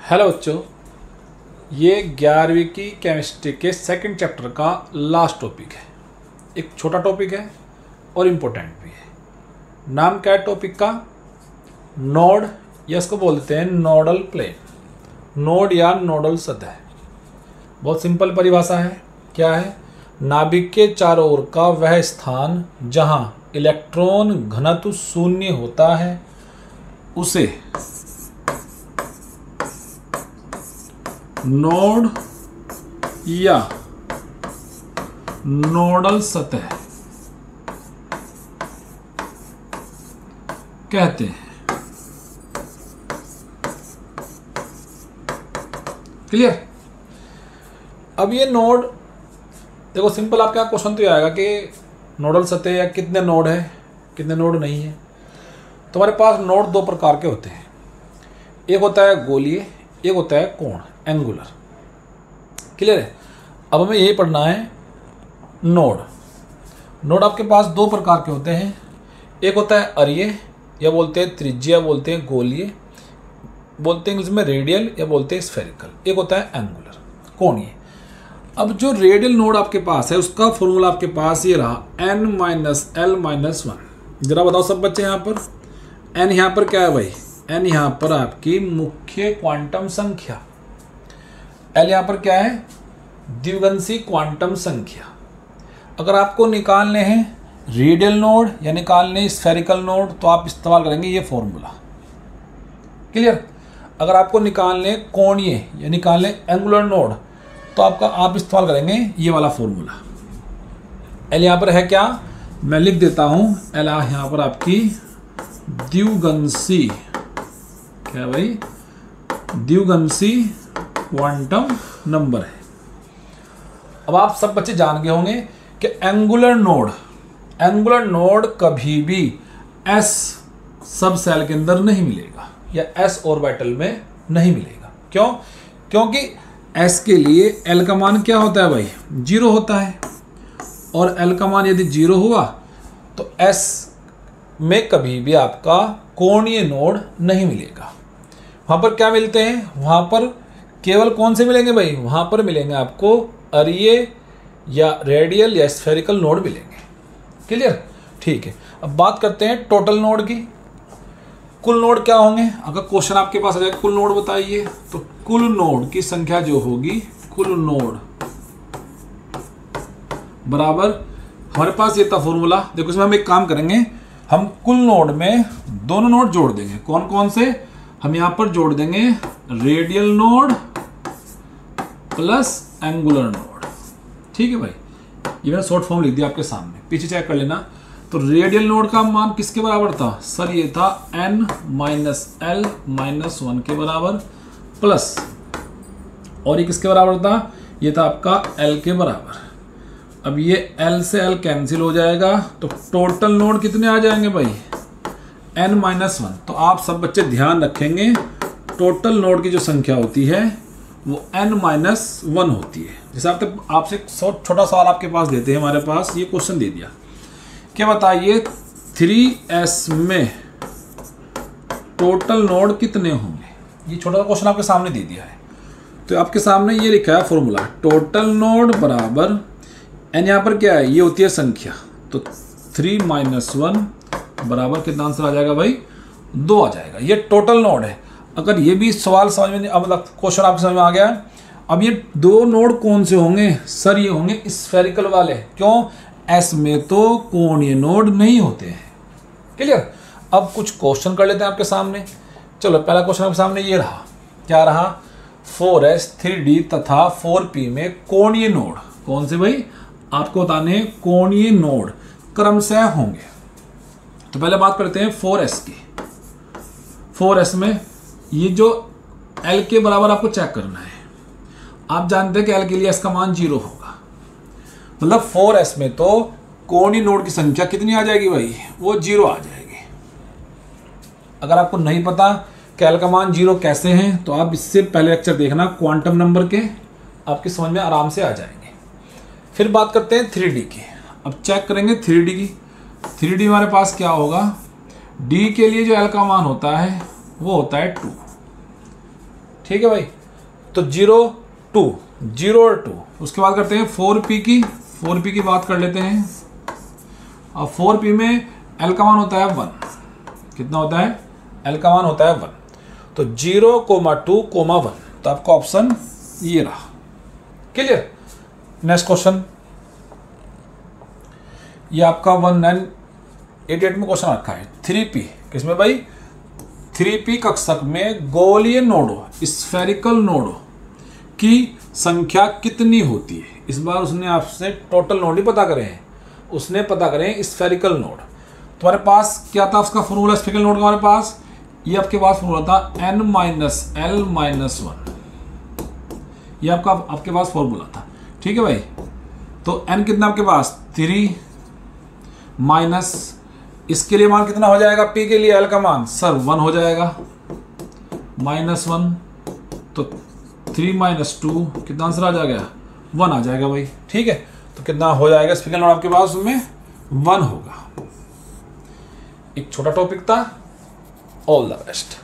Hello बच्चों, ये 11वीं की केमिस्ट्री के सेकंड चैप्टर का लास्ट टॉपिक है। एक छोटा टॉपिक है और इम्पोर्टेंट भी है। नाम क्या है टॉपिक का? नोड, या इसको बोलते हैं नोडल प्लेन, नोड या नोडल सतह। बहुत सिंपल परिभाषा है। क्या है? नाभिक के चारों ओर का वह स्थान जहां इलेक्ट्रॉन घनत्व शून्य होता है उसे नोड या नोडल सतह कहते हैं। क्लियर? अब ये नोड देखो, सिंपल आपका क्वेश्चन तो ये आएगा कि नोडल सतह या कितने नोड है, कितने नोड नहीं है। तो हमारे पास नोड दो प्रकार के होते हैं। एक होता है गोलीय, एक होता है कोण, एंगुलर। क्लियर है? अब हमें यही पढ़ना है नोड। नोड आपके पास दो प्रकार के होते हैं। एक होता है अरीय, या बोलते हैं त्रिज्या, बोलते हैं गोलीय, बोलते हैं इंग्लिश में रेडियल, या बोलते हैं स्फेरिकल। एक होता है एंगुलर, कोणीय। अब जो रेडियल नोड आपके पास है उसका फॉर्मूला आपके पास ये रहा, n-l-1। जरा बताओ सब बच्चे यहाँ पर, n यहाँ पर क्या है भाई? n यहाँ पर आपकी मुख्य क्वांटम संख्या, l यहाँ पर क्या है? द्विगंशी क्वांटम संख्या। अगर आपको निकालने हैं रेडियल नोड या निकालने स्फेरिकल नोड तो आप इस्तेमाल करेंगे ये फॉर्मूला। क्लियर? अगर आपको निकालने कोणीय या निकालने एंगुलर नोड तो आप इस्तेमाल करेंगे ये वाला फॉर्मूला। l यहाँ पर है क्या? मैं लिख देता हूं, l यहाँ पर आपकी द्विगंशी, क्या है भाई? द्विगंशी क्वांटम नंबर है। अब आप सब बच्चे जान गए होंगे कि एंगुलर नोड कभी भी s सब सेल के अंदर नहीं मिलेगा या s ऑर्बिटल में नहीं मिलेगा। क्यों? क्योंकि s के लिए l का मान क्या होता है भाई? 0 होता है, और l का मान यदि 0 हुआ तो s में कभी भी आपका कोणीय नोड नहीं मिलेगा। वहां पर क्या मिलते हैं? वहां पर केवल कौन से मिलेंगे भाई? वहां पर मिलेंगे आपको अरीय या रेडियल या स्फेरिकल नोड मिलेंगे। क्लियर? ठीक है। अब बात करते हैं टोटल नोड की। कुल नोड क्या होंगे? अगर क्वेश्चन आपके पास आ जाए कुल नोड बताइए, तो कुल नोड की संख्या जो होगी, कुल नोड बराबर, हमारे पास ये था फॉर्मूला। देखो इसमें हम एक काम करेंगे, हम कुल नोड में दोनों नोड जोड़ देंगे। कौन कौन से? हम यहां पर जोड़ देंगे radial node plus angular node. ठीक है भाई, ये मैंने शॉर्ट फॉर्म लिख दिया आपके सामने, पीछे चेक कर लेना। तो रेडियल नोड का मान किसके बराबर था सर? ये था n-l-1 के बराबर, प्लस और ये किसके बराबर था? ये था आपका l के बराबर। अब ये l से l कैंसिल हो जाएगा, तो टोटल नोड कितने आ जाएंगे भाई? n-1। तो आप सब बच्चे ध्यान रखेंगे, टोटल नोड की जो संख्या होती है वो n-1 होती है। जैसे आपसे छोटा सवाल आपके पास देते हैं, हमारे पास ये क्वेश्चन दे दिया, क्या बताइए 3s में टोटल नोड कितने होंगे? ये छोटा सा क्वेश्चन आपके सामने दे दिया है। तो आपके सामने ये लिखा है फॉर्मूला, टोटल नोड बराबर n यहाँ पर क्या है? ये होती है संख्या, तो 3-1 बराबर कितना आंसर आ जाएगा भाई? 2 आ जाएगा। ये टोटल नोड है। अगर ये भी सवाल समझ में, मतलब क्वेश्चन आपके समझ में आ गया। अब ये दो नोड कौन से होंगे सर? ये होंगे स्फेरिकल वाले। क्यों? s में तो कोणीय नोड नहीं होते हैं। क्लियर? अब कुछ क्वेश्चन कर लेते हैं आपके सामने। चलो, पहला क्वेश्चन आपके सामने ये रहा। क्या रहा? 4s 3d तथा 4p में कोणीय नोड कौन से भाई? आपको बताने कोणीय नोड क्रमशः होंगे। तो पहले बात करते हैं 4s की। 4s में ये जो l के बराबर आपको चेक करना है। आप जानते हैं कि l के लिए s का मान 0 होगा, मतलब 4s में तो कोणीय नोड की संख्या कितनी आ जाएगी भाई? वो 0 आ जाएगी। अगर आपको नहीं पता कि l का मान 0 कैसे हैं, तो आप इससे पहले लेक्चर देखना क्वांटम नंबर के, आपकी समझ में आराम से आ जाएंगे। फिर बात करते हैं 3d की। अब चेक करेंगे 3d की। 3d हमारे पास क्या होगा? d के लिए जो l का मान होता है वो होता है 2। ठीक है भाई। तो 0 2 0 और 2, उसके बाद करते हैं 4p की बात कर लेते हैं। और 4p में l का मान होता है 1। कितना होता है? l का मान होता है 1। तो 0, 2, 1, तो आपका ऑप्शन ये रहा। क्लियर? नेक्स्ट क्वेश्चन, ये आपका 1988 में क्वेश्चन रखा है। 3p किसमें भाई? 3p कक्षक में गोलीय नोडों, स्फेरिकल नोडों की संख्या कितनी होती है? इस बार उसने आपसे टोटल नोड ही पता करे हैं, उसने पता करें स्फेरिकल नोड। तुम्हारे पास क्या था उसका फॉर्मूला स्फेरिकल नोड का? हमारे पास ये आपके पास फॉर्मूला था n - l - 1। ये आपके पास फॉर्मूला था, ठीक है भाई। तो n कितना आपके पास? 3 माइनस इसके लिए मान कितना हो जाएगा? p के लिए l का मान सर 1 हो जाएगा, -1। तो 3 - 2 कितना आंसर आ जाएगा? 1 आ जाएगा भाई, ठीक है। तो कितना हो जाएगा स्फेरिकल नोड आपके पास? उसमें 1 होगा। एक छोटा टॉपिक था। All the best.